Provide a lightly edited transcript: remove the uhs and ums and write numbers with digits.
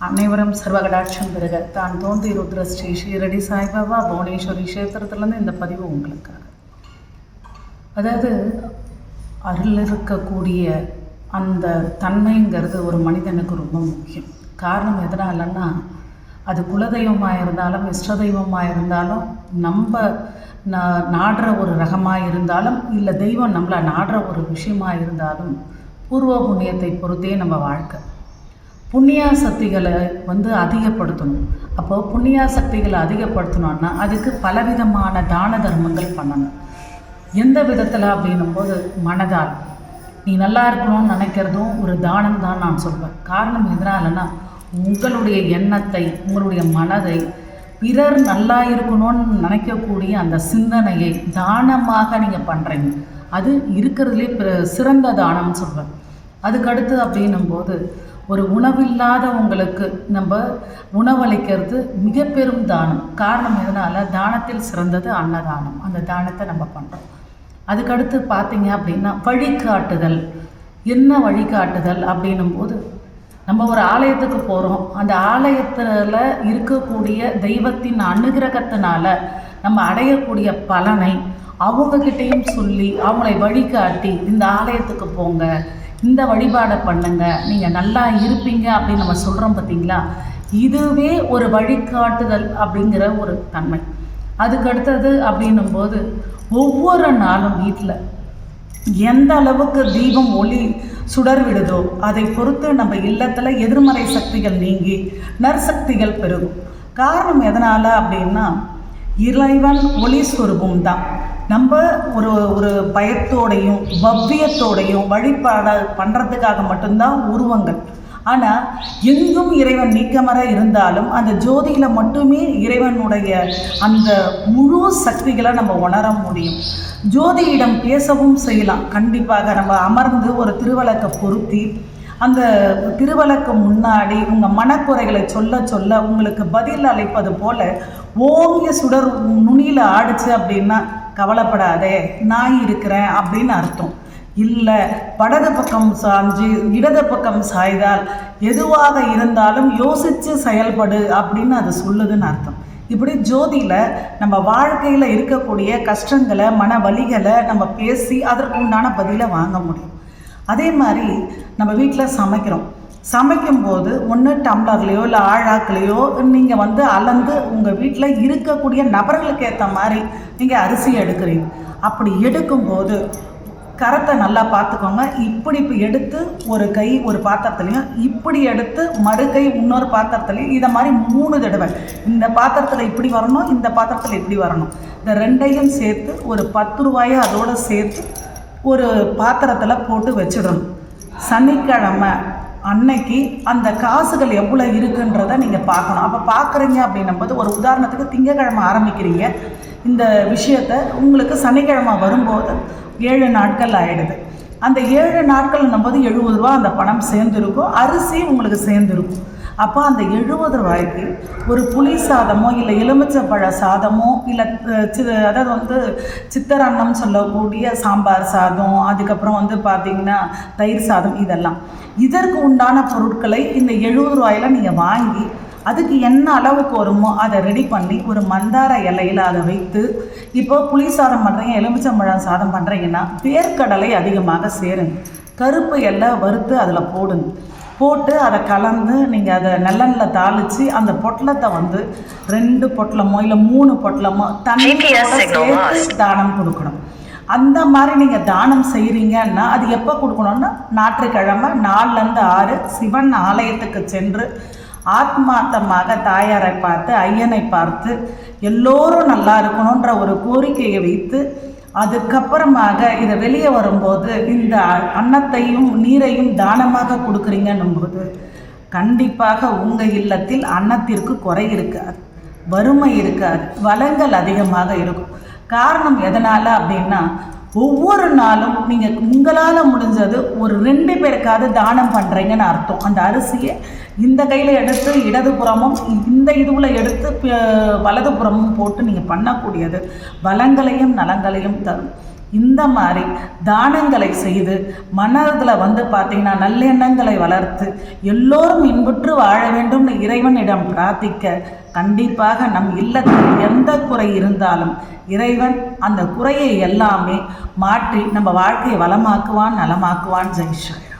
அனைவரும் சர்வகடாட்சம் பெறுக. தான் தோன்றி ருத்ர ஸ்ரீ ஷீரடி சாய்பாபா புவனேஸ்வரி கஷேத்திரத்துலேருந்து இந்த பதிவு உங்களுக்காக. அதாவது அருள் இருக்கக்கூடிய அந்த தன்மைங்கிறது ஒரு மனிதனுக்கு ரொம்ப முக்கியம். காரணம் எதனாலன்னா, அது குலதெய்வமாக இருந்தாலும் இஷ்ட தெய்வமாக இருந்தாலும் நம்ம நாடுற ஒரு ரகமாக இருந்தாலும் இல்லை தெய்வம் நம்மளை நாடுற ஒரு விஷயமாக இருந்தாலும் பூர்வ புண்ணியத்தை பொறுத்தே நம்ம வாழ்க்கை. புண்ணியா சக்திகளை அதிகப்படுத்தணும். அப்போது புண்ணியா சக்திகளை அதிகப்படுத்தணும்னா அதுக்கு பலவிதமான தான தர்மங்கள் பண்ணணும். எந்த விதத்தில் அப்படின்னும் போது மனதால் நீ நல்லா இருக்கணும்னு நினைக்கிறதும் ஒரு தானம் தான் நான் சொல்வேன். காரணம் எதனாலன்னா, உங்களுடைய எண்ணத்தை உங்களுடைய மனதை பிறர் நல்லா இருக்கணும்னு நினைக்கக்கூடிய அந்த சிந்தனையை தானமாக நீங்கள் பண்ணுறீங்க. அது இருக்கிறதுலே சிறந்த தானம்னு சொல்வேன். அதுக்கடுத்து அப்படின்னும் போது ஒரு உணவில்லாதவங்களுக்கு நம்ம உணவளிக்கிறது மிக பெரும் தானம். காரணம் எதனால், தானத்தில் சிறந்தது அன்னதானம். அந்த தானத்தை நம்ம பண்ணுறோம். அதுக்கடுத்து பார்த்தீங்க அப்படின்னா வழிகாட்டுதல். என்ன வழிகாட்டுதல் அப்படின்னும் போது, நம்ம ஒரு ஆலயத்துக்கு போகிறோம். அந்த ஆலயத்தில் இருக்கக்கூடிய தெய்வத்தின் அனுகிரகத்தினால நம்ம அடையக்கூடிய பலனை அவங்கக்கிட்டேயும் சொல்லி அவங்களை வழிகாட்டி இந்த ஆலயத்துக்கு போங்க, இந்த வழிபாடை பண்ணுங்க, நீங்கள் நல்லா இருப்பீங்க அப்படின்னு நம்ம சொல்கிறோம் பார்த்தீங்களா. இதுவே ஒரு வழிகாட்டுதல் அப்படிங்கிற ஒரு தன்மை. அதுக்கடுத்தது அப்படின்னும் போது, ஒவ்வொரு நாளும் வீட்டில் எந்த அளவுக்கு தீபம் ஒளி சுடர் விடுதோ அதை பொறுத்து நம்ம இல்லத்தில் எதிர்மறை சக்திகள் நீங்கி நற்சக்திகள் பெருகும். காரணம் எதனால் அப்படின்னா, இறைவன் ஒளி ஸ்வரூபம் தான். நம்ம ஒரு பயத்தோடையும் பவ்யத்தோடையும் வழிபாட பண்ணுறதுக்காக மட்டும்தான் உருவங்கள். ஆனால் எங்கும் இறைவன் நீக்கமர இருந்தாலும் அந்த ஜோதியில் மட்டுமே இறைவனுடைய அந்த முழு சக்திகளை நம்ம உணர முடியும். ஜோதியிடம் பேசவும் செய்யலாம். கண்டிப்பாக நம்ம அமர்ந்து ஒரு திருவலக்கை பொருத்தி அந்த திருவலக்கு முன்னாடி உங்கள் மனக்குறைகளை சொல்ல சொல்ல உங்களுக்கு பதில் அளிப்பது போல ஓங்கிய சுடர் நுனியில் ஆடிச்சு அப்படின்னா, கவலைப்படாதே நான் இருக்கிறேன் அப்படின்னு அர்த்தம். இல்லை, வடது பக்கம் சாஞ்சு இடது பக்கம் சாய்தால் எதுவாக இருந்தாலும் யோசித்து செயல்படு அப்படின்னு அது சொல்லுதுன்னு அர்த்தம். இப்படி ஜோதியில் நம்ம வாழ்க்கையில் இருக்கக்கூடிய கஷ்டங்களை மன வலிகளை நம்ம பேசி அதற்கு உண்டான பதிலை வாங்க முடியும். அதே மாதிரி நம்ம வீட்டில் சமைக்கும்போது ஒன்று டம்ளர்லையோ இல்லை ஆழாக்களையோ நீங்கள் அளந்து உங்கள் வீட்டில் இருக்கக்கூடிய நபர்களுக்கு ஏற்ற மாதிரி நீங்கள் அரிசி எடுக்கிறீங்க. அப்படி எடுக்கும்போது கரத்தை நல்லா பார்த்துக்கோங்க. இப்படி எடுத்து ஒரு கை ஒரு பாத்திரத்துலையும், இப்படி எடுத்து மறுகை இன்னொரு பாத்திரத்துலையும், இதை மாதிரி 3 தடவை இந்த பாத்திரத்தில் இப்படி வரணும், இந்த பாத்திரத்தில் இப்படி வரணும். இந்த ரெண்டையும் சேர்த்து ஒரு 10 ரூபாயை அதோடு சேர்த்து ஒரு பாத்திரத்தில் போட்டு வச்சிடணும். சனிக்கிழமை அன்னைக்கு அந்த காசுகள் எவ்வளோ இருக்குன்றதை நீங்கள் பார்க்கணும். அப்போ பார்க்குறீங்க அப்படின்னும்போது, ஒரு உதாரணத்துக்கு திங்கக்கிழமை ஆரம்பிக்கிறீங்க இந்த விஷயத்தை, உங்களுக்கு சனிக்கிழமை வரும்போது 7 நாட்கள் ஆகிடுது. அந்த 7 நாட்கள் நம்போது 70 ரூபா அந்த பணம் சேர்ந்துருக்கும், அரிசி உங்களுக்கு சேர்ந்துருக்கும். அப்போ அந்த 70 ரூபாய்க்கு ஒரு புளி சாதமோ இல்லை எலுமிச்சப்பழ சாதமோ இல்லை அதாவது சித்தரன்னம் சொல்லக்கூடிய சாம்பார் சாதம், அதுக்கப்புறம் பார்த்திங்கன்னா தயிர் சாதம், இதற்கு உண்டான பொருட்களை இந்த 70 ரூபாயில் நீங்கள் வாங்கி அதுக்கு என்ன அளவுக்கு வருமோ அதை ரெடி பண்ணி ஒரு மந்தார இலையில் அதை வைத்து, இப்போ புளி சாதம் பண்ணுறீங்க, எலுமிச்சம்பழம் சாதம் பண்ணுறீங்கன்னா வேர்க்கடலை அதிகமாக சேருங்க. கருப்பு எல்லாம் வறுத்து அதில் போட்டு அதை கலந்து நீங்கள் அதை நல்லெண்ணில் தாளித்து அந்த பொட்டலத்தை 2 பொட்டலமோ இல்லை 3 பொட்டலமோ தண்ணியோட சேர்த்து தானம் கொடுக்கணும். அந்த மாதிரி நீங்கள் தானம் செய்கிறீங்கன்னா அது எப்போ கொடுக்கணும்னா, ஞாயிற்றுக்கிழமை 4லேருந்து 6 சிவன் ஆலயத்துக்கு சென்று ஆத்மார்த்தமாக தாயாரை பார்த்து ஐயனை பார்த்து எல்லோரும் நல்லா இருக்கணுன்ற ஒரு கோரிக்கையை வைத்து, அதுக்கப்புறமாக இதை வெளியே வரும்போது இந்த அன்னத்தையும் நீரையும் தானமாக கொடுக்குறீங்கன்னும்போது கண்டிப்பாக உங்கள் இல்லத்தில் அன்னத்திற்கு குறை இருக்காது, வறுமை இருக்காது, வளங்கள் அதிகமாக இருக்கும். காரணம் எதனால் அப்படின்னா, ஒவ்வொரு நாளும் நீங்கள் உங்களால் முடிஞ்சது ஒரு 2 பேருக்காவது தானம் பண்ணுறீங்கன்னு அர்த்தம். அந்த அரிசியை இந்த கையில் எடுத்து இடதுபுறமும் இந்த இதுவில் எடுத்து வலதுபுறமும் போட்டு நீங்கள் பண்ணக்கூடியது வளங்களையும் நலங்களையும் தரும். இந்த மாதிரி தானங்களை செய்து மனதில் பார்த்திங்கன்னா நல்லெண்ணங்களை வளர்த்து எல்லோரும் இன்புற்று வாழ வேண்டும்னு இறைவனிடம் பிரார்த்திக்க கண்டிப்பாக நம் இல்லத்தில் எந்த குறை இருந்தாலும் இறைவன் அந்த குறையை எல்லாமே மாற்றி நம்ம வாழ்க்கையை வளமாக்குவான், நலமாக்குவான். ஜெய் ஸ்ரீ.